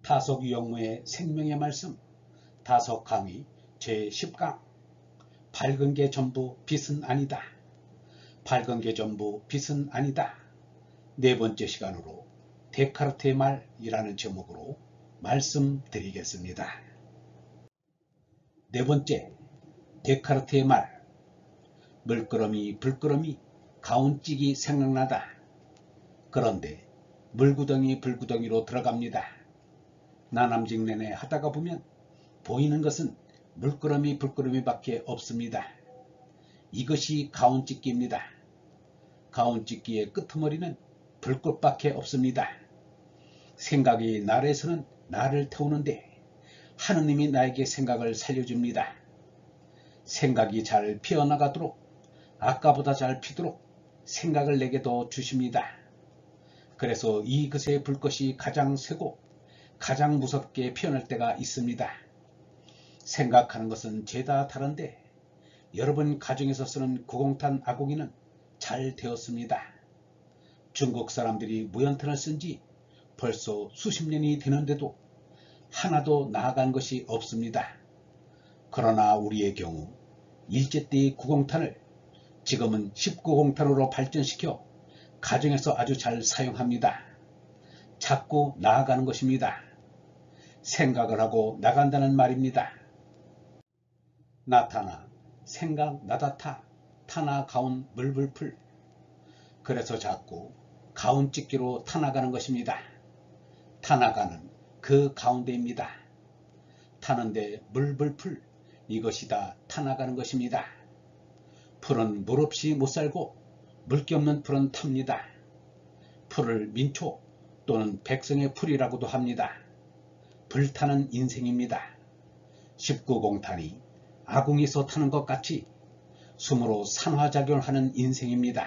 타석유영무의 생명의 말씀 다섯 강의 제10강 밝은 게 전부 빛은 아니다. 밝은 게 전부 빛은 아니다. 네 번째 시간으로 데카르트의 말이라는 제목으로 말씀드리겠습니다. 네 번째, 데카르트의 말. 물끄러미 불끄러미 가운찍이 생각나다. 그런데 물구덩이 불구덩이로 들어갑니다. 나남직내내 하다가 보면 보이는 것은 물끄러미 불끄러미 밖에 없습니다. 이것이 가운찍기입니다. 가운찍기의 끄트머리는 불꽃밖에 없습니다. 생각이 나에서는 나를 태우는데 하느님이 나에게 생각을 살려줍니다. 생각이 잘 피어나가도록 아까보다 잘 피도록 생각을 내게 더 주십니다. 그래서 이것의 불꽃이 가장 세고 가장 무섭게 피어날 때가 있습니다. 생각하는 것은 죄다 다른데 여러분 가정에서 쓰는 구공탄 아궁이는 잘 되었습니다. 중국 사람들이 무연탄을 쓴 지 벌써 수십 년이 되는데도 하나도 나아간 것이 없습니다. 그러나 우리의 경우 일제때의 구공탄을 지금은 19공탄으로 발전시켜 가정에서 아주 잘 사용합니다. 자꾸 나아가는 것입니다. 생각을 하고 나간다는 말입니다. 나타나 생각 나다타 타나 가운 물불풀. 그래서 자꾸 가운찍기로 타나가는 것입니다. 타나가는 그 가운데입니다. 타는데 물불풀, 이것이 다 타나가는 것입니다. 풀은 물 없이 못 살고 물기 없는 풀은 탑니다. 풀을 민초 또는 백성의 풀이라고도 합니다. 불타는 인생입니다. 19공탄이 아궁이에서 타는 것 같이 숨으로 산화작용을 하는 인생입니다.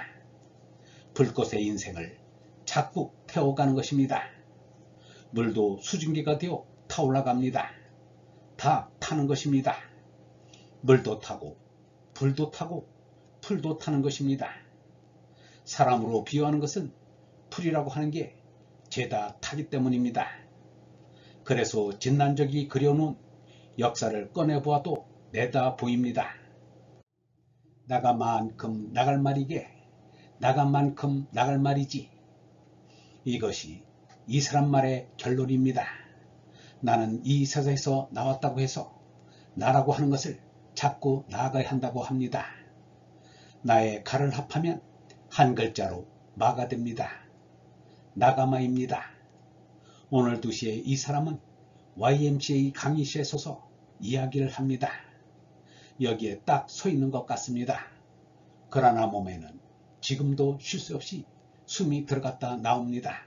불꽃의 인생을 자꾸 태워가는 것입니다. 물도 수증기가 되어 타올라갑니다. 다 타는 것입니다. 물도 타고 불도 타고 풀도 타는 것입니다. 사람으로 비유하는 것은 풀이라고 하는 게 죄다 타기 때문입니다. 그래서 진난적이 그려놓은 역사를 꺼내보아도 내다 보입니다. 나간만큼 나갈 말이게 나간만큼 나갈 말이지. 이것이 이 사람 말의 결론입니다. 나는 이 세상에서 나왔다고 해서 나라고 하는 것을 자꾸 나아가야 한다고 합니다. 나의 가를 합하면 한 글자로 마가 됩니다. 나가마입니다. 오늘 2시에 이 사람은 YMCA 강의실에 서서 이야기를 합니다. 여기에 딱 서 있는 것 같습니다. 그러나 몸에는 지금도 쉴 수 없이 숨이 들어갔다 나옵니다.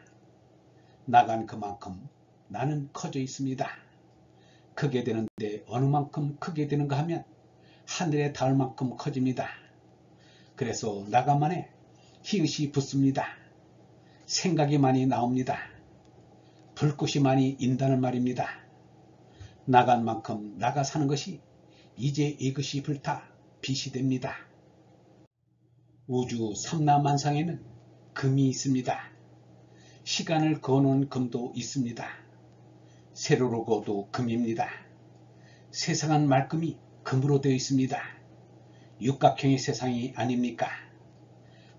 나간 그만큼 나는 커져 있습니다. 크게 되는데 어느 만큼 크게 되는가 하면 하늘에 닿을 만큼 커집니다. 그래서 나간만에 히읗이 붙습니다. 생각이 많이 나옵니다. 불꽃이 많이 인다는 말입니다. 나간 만큼 나가 사는 것이 이제 이것이 불타 빛이 됩니다. 우주 삼라만상에는 금이 있습니다. 시간을 그어놓은 금도 있습니다. 세로로 그어도 금입니다. 세상은 말끔히 금으로 되어 있습니다. 육각형의 세상이 아닙니까?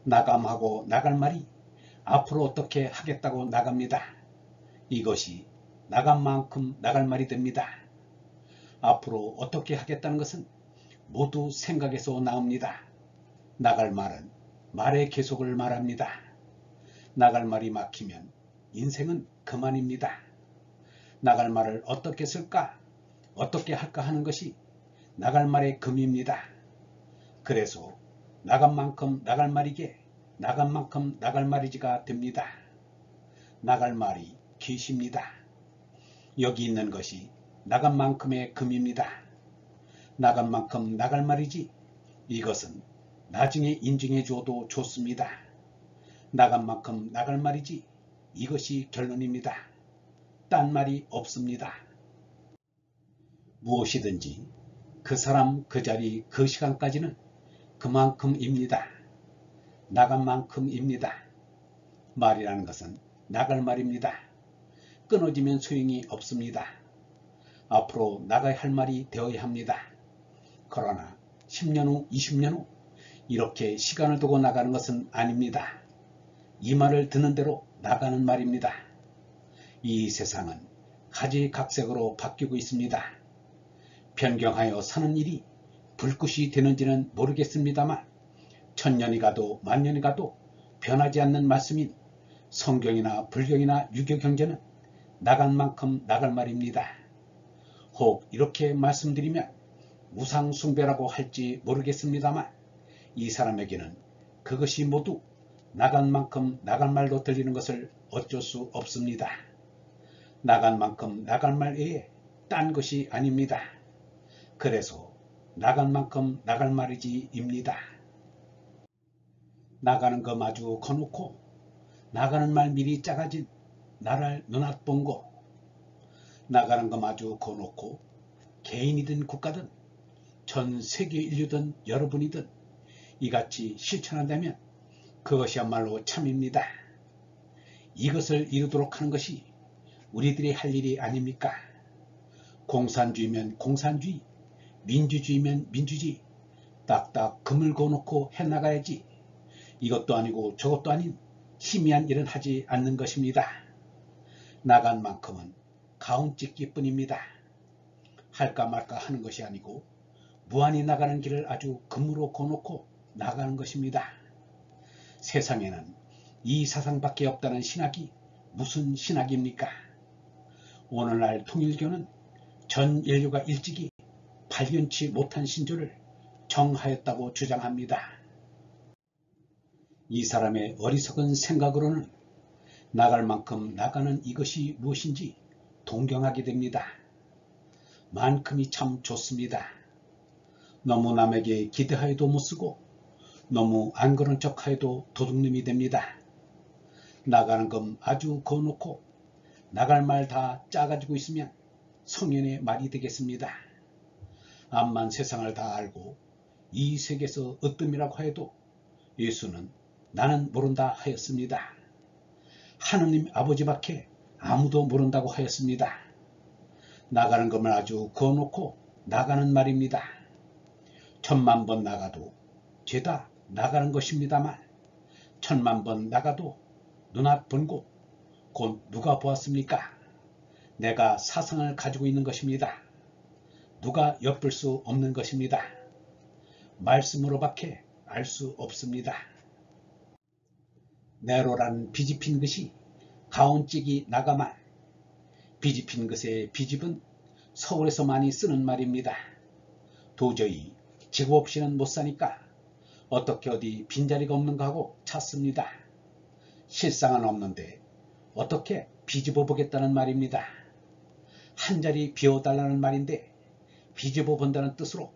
나감하고 나갈 말이 앞으로 어떻게 하겠다고 나갑니다. 이것이 나간 만큼 나갈 말이 됩니다. 앞으로 어떻게 하겠다는 것은 모두 생각에서 나옵니다. 나갈 말은 말의 계속을 말합니다. 나갈 말이 막히면 인생은 그만입니다. 나갈 말을 어떻게 쓸까, 어떻게 할까 하는 것이 나갈 말의 금입니다. 그래서 나간 만큼 나갈 말이게 나간 만큼 나갈 말이지가 됩니다. 나갈 말이 계십니다. 여기 있는 것이 나간 만큼의 금입니다. 나간 만큼 나갈 말이지 이것은 나중에 인증해 줘도 좋습니다. 나간 만큼 나갈 말이지 이것이 결론입니다. 딴 말이 없습니다. 무엇이든지 그 사람 그 자리 그 시간까지는 그만큼입니다. 나간 만큼입니다. 말이라는 것은 나갈 말입니다. 끊어지면 소용이 없습니다. 앞으로 나가야 할 말이 되어야 합니다. 그러나 10년 후, 20년 후 이렇게 시간을 두고 나가는 것은 아닙니다. 이 말을 듣는 대로 나가는 말입니다. 이 세상은 가지각색으로 바뀌고 있습니다. 변경하여 사는 일이 불꽃이 되는지는 모르겠습니다만 천년이 가도 만년이 가도 변하지 않는 말씀인 성경이나 불경이나 유교 경제는 나갈 만큼 나갈 말입니다. 혹 이렇게 말씀드리면 우상 숭배라고 할지 모르겠습니다만 이 사람에게는 그것이 모두 나간 만큼 나갈 말로 들리는 것을 어쩔 수 없습니다. 나간 만큼 나갈 말 외에 딴 것이 아닙니다. 그래서 나간 만큼 나갈 말이지입니다. 나가는 거 마주 거놓고 나가는 말 미리 짜가진 나를 눈앞 본 거, 나가는 거 마주 거놓고 개인이든 국가든 전 세계 인류든 여러분이든 이같이 실천한다면 그것이야말로 참입니다. 이것을 이루도록 하는 것이 우리들이 할 일이 아닙니까? 공산주의면 공산주의, 민주주의면 민주주의, 딱딱 금을 거놓고 해나가야지. 이것도 아니고 저것도 아닌 희미한 일은 하지 않는 것입니다. 나간 만큼은 가운 찢기 뿐입니다. 할까 말까 하는 것이 아니고 무한히 나가는 길을 아주 금으로 거놓고 나가는 것입니다. 세상에는 이 사상밖에 없다는 신학이 무슨 신학입니까? 오늘날 통일교는 전 인류가 일찍이 발견치 못한 신조를 정하였다고 주장합니다. 이 사람의 어리석은 생각으로는 나갈 만큼 나가는 이것이 무엇인지 동경하게 됩니다. 만큼이 참 좋습니다. 너무 남에게 기대하여도 못쓰고 너무 안 그런 척하여도 도둑놈이 됩니다. 나가는 건 아주 거놓고 나갈 말 다 짜가지고 있으면 성현의 말이 되겠습니다. 암만 세상을 다 알고 이 세계에서 으뜸이라고 해도 예수는 나는 모른다 하였습니다. 하느님 아버지밖에 아무도 모른다고 하였습니다. 나가는 것만 아주 거놓고 나가는 말입니다. 1000만 번 나가도 죄다 나가는 것입니다만 1000만 번 나가도 눈앞 본 곳 곧 누가 보았습니까? 내가 사상을 가지고 있는 것입니다. 누가 엿볼 수 없는 것입니다. 말씀으로밖에 알 수 없습니다. 내로란 비집힌 것이 가온찍이 나가만. 비집힌 것의 비집은 서울에서 많이 쓰는 말입니다. 도저히 직업 없이는 못 사니까 어떻게 어디 빈자리가 없는가 하고 찾습니다. 실상은 없는데 어떻게 비집어 보겠다는 말입니다. 한 자리 비워달라는 말인데 비집어 본다는 뜻으로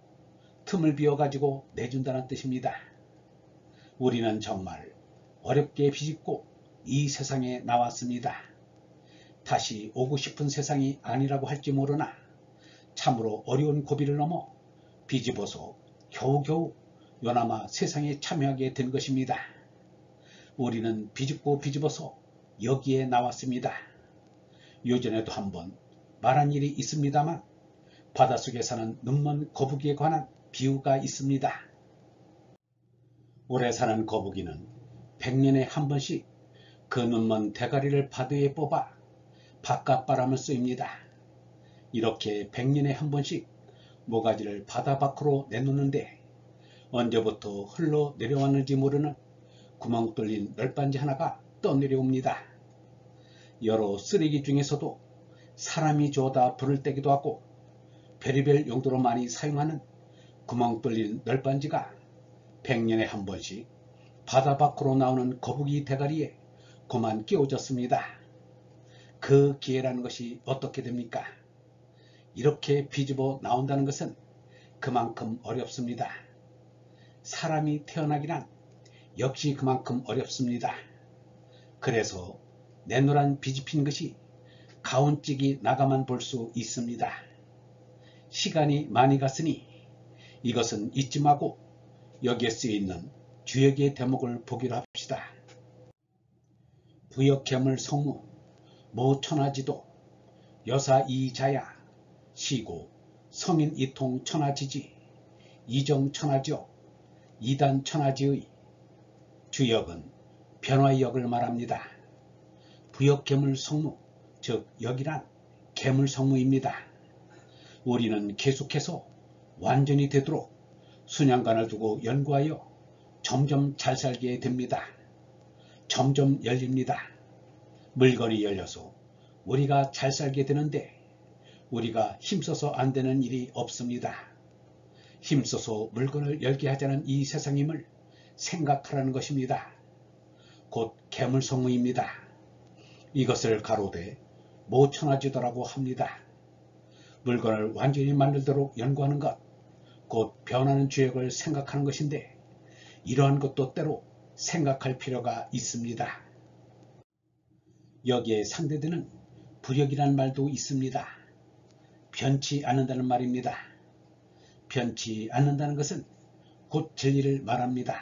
틈을 비워가지고 내준다는 뜻입니다. 우리는 정말 어렵게 비집고 이 세상에 나왔습니다. 다시 오고 싶은 세상이 아니라고 할지 모르나 참으로 어려운 고비를 넘어 비집어서 겨우겨우 요나마 세상에 참여하게 된 것입니다. 우리는 비집고 비집어서 여기에 나왔습니다. 요전에도 한번 말한 일이 있습니다만 바닷속에 사는 눈먼 거북이에 관한 비유가 있습니다. 오래 사는 거북이는 100년에 한 번씩 그 눈먼 대가리를 바다에 뽑아 바깥바람을 쏘입니다. 이렇게 100년에 한 번씩 모가지를 바다 밖으로 내놓는데 언제부터 흘러내려왔는지 모르는 구멍 뚫린 널빤지 하나가 떠내려옵니다. 여러 쓰레기 중에서도 사람이 주워다 불을 떼기도 하고 별의별 용도로 많이 사용하는 구멍 뚫린 널빤지가 100년에 한 번씩 바다 밖으로 나오는 거북이 대가리에 그만 끼워졌습니다. 그 기회라는 것이 어떻게 됩니까? 이렇게 비집어 나온다는 것은 그만큼 어렵습니다. 사람이 태어나기란 역시 그만큼 어렵습니다. 그래서 내노란 비집힌 것이 가온찍이 나가만 볼 수 있습니다. 시간이 많이 갔으니 이것은 잊지 말고 여기에 쓰여있는 주역의 대목을 보기로 합시다. 부역괴물 성무, 모 천하지도 여사 이자야 시고 성인 이통 천하지지 이정 천하지요 이단 천하지의 주역은 변화의 역을 말합니다. 부역계물성무 즉 역이란 계물성무입니다. 우리는 계속해서 완전히 되도록 순양간을 두고 연구하여 점점 잘 살게 됩니다. 점점 열립니다. 물건이 열려서 우리가 잘 살게 되는데 우리가 힘써서 안 되는 일이 없습니다. 힘써서 물건을 열게 하자는 이 세상임을 생각하라는 것입니다. 곧 계물성무입니다. 이것을 가로되 모천하지도라고 합니다. 물건을 완전히 만들도록 연구하는 것, 곧 변하는 주역을 생각하는 것인데 이러한 것도 때로 생각할 필요가 있습니다. 여기에 상대되는 불역이라는 말도 있습니다. 변치 않는다는 말입니다. 변치 않는다는 것은 곧 진리를 말합니다.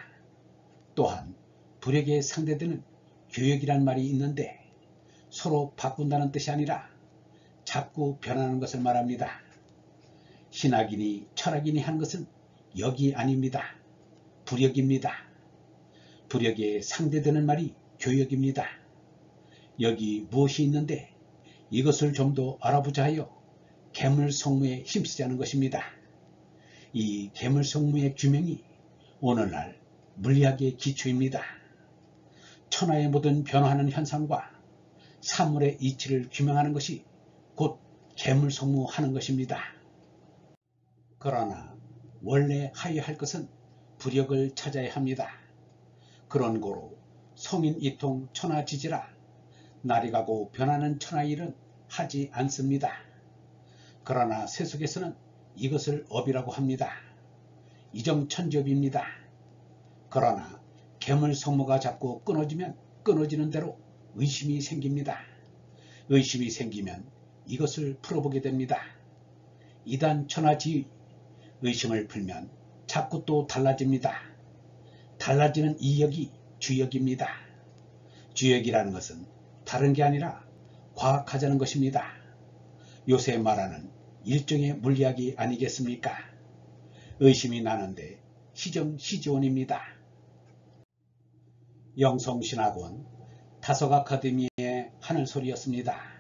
또한 불역에 상대되는 교역이란 말이 있는데 서로 바꾼다는 뜻이 아니라 자꾸 변하는 것을 말합니다. 신학이니 철학이니 한 것은 역이 아닙니다. 불역입니다. 불역에 상대되는 말이 교역입니다. 여기 무엇이 있는데 이것을 좀 더 알아보자 하여 계물성무에 힘쓰자는 것입니다. 이 계물성무의 규명이 오늘날 물리학의 기초입니다. 천하의 모든 변화하는 현상과 사물의 이치를 규명하는 것이 곧 계물성무하는 것입니다. 그러나 원래 하여야 할 것은 불역을 찾아야 합니다. 그런 고로 성인 이통 천하지지라 날이 가고 변하는 천하일은 하지 않습니다. 그러나 세속에서는 이것을 업이라고 합니다. 이정천지업입니다. 그러나 계물성무가 자꾸 끊어지면 끊어지는 대로 의심이 생깁니다. 의심이 생기면 이것을 풀어보게 됩니다. 이단 천하지의 의심을 풀면 자꾸 또 달라집니다. 달라지는 이 역이 주역입니다. 주역이라는 것은 다른 게 아니라 과학하자는 것입니다. 요새 말하는 일종의 물리학이 아니겠습니까? 의심이 나는데 시정시지원입니다. 영성신학원 다석아카데미의 하늘소리였습니다.